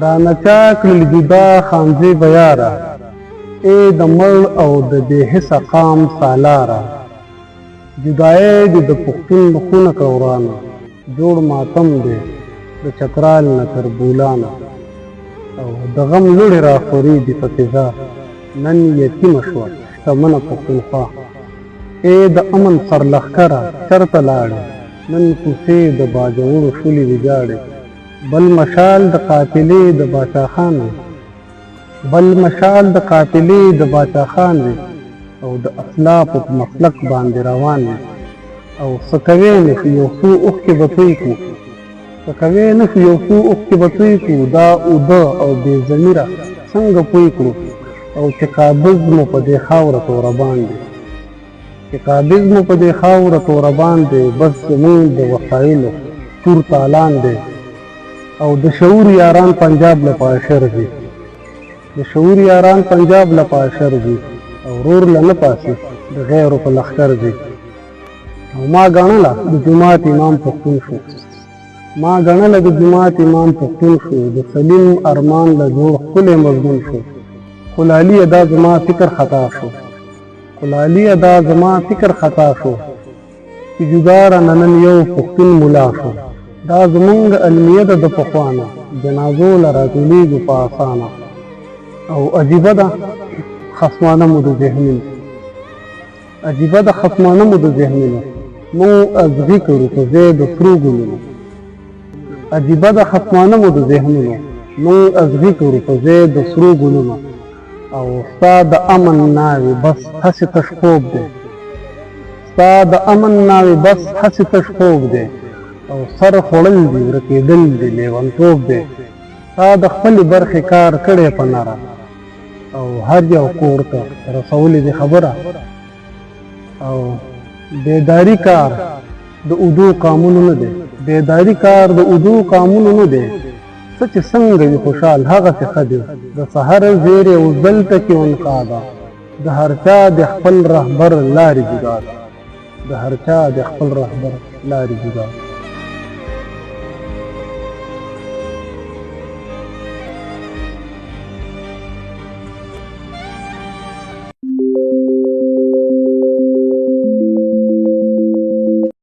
رانچا کړل جدا خانزي بیاره ای د مړ او د بې حسه قام سالاره جدایي دې د پښتون خونه کورانه جوړ ماتم دی د چترال نه تر بولانه او د غم لوړې راخوري دي په فضا نن یتیمه شوه شتمنه پښتونخوا ای د امن سرلښکره چرته لاړې نن کوڅې د باجوړو شولې ویجاړې بل مشال د قافلې د باچا خان وي بل مشال د قافلې د باچا خان وي او د اسلافو په مسلک باندې روان وي او څه کوې نه شو یو څو اوښکې به توی کړو څه کوې نه شو یو څو اوښکې به توی کړو دا اوده او بې ضمیره څنګه پوی کړو او چې قابض مو په دې خاوره توره باندې چې قابض مو په دې خاوره توره باندې بس زموږ د وسایلو تور تالان دی او د شعور یاران پنجاب له پاشر دي د شعور یاران پنجاب له پاشر دي او رور له نه پاسي د غیرو په لښکر دي او ما ګڼله د جومات امام پښتون شو ما ګڼله د جومات امام پښتون شو د سلیم ارمان له جوړ ښکلی مضمون شو خو لالي دا زما فکر خطا شو خو لالي دا زما فکر خطا شو چې جدا رانه نن یو پښتون ملا شو دا زمونږ علمیه ده د پخوانه جنازو له راټولېږو په اسانه او عجیبه ده خصمانه مو د ذهنونو عجیبه ده خصمانه مو د ذهنونو مونږ ازغي کړو په ځای د سرو ګلونو عجیبه ده خصمانه مو د ذهنونو مونږ ازغي کړو په ځای د سرو ګلونو او ستا د امن ناوې بس هسې تش خوب دی ستا د امن ناوې بس هسې تش خوب دی او سر خوړل دي ورکېدل دي لیونتوب دی تا د خپلې برخې کار کړی په نره او هر یو کور ته رسولې دي خبره او بیداری کار د اودو قانونو نه دی بیداری کار د اودو قانونو نه دی څه چې څنګه وي خوشحال هغسې ښه دی د سحر زیرې او دلته کې ونقا ده د هر چا د خپل رهبر لارې جدا ده د هر چا د خپل رهبر لارې جدا ده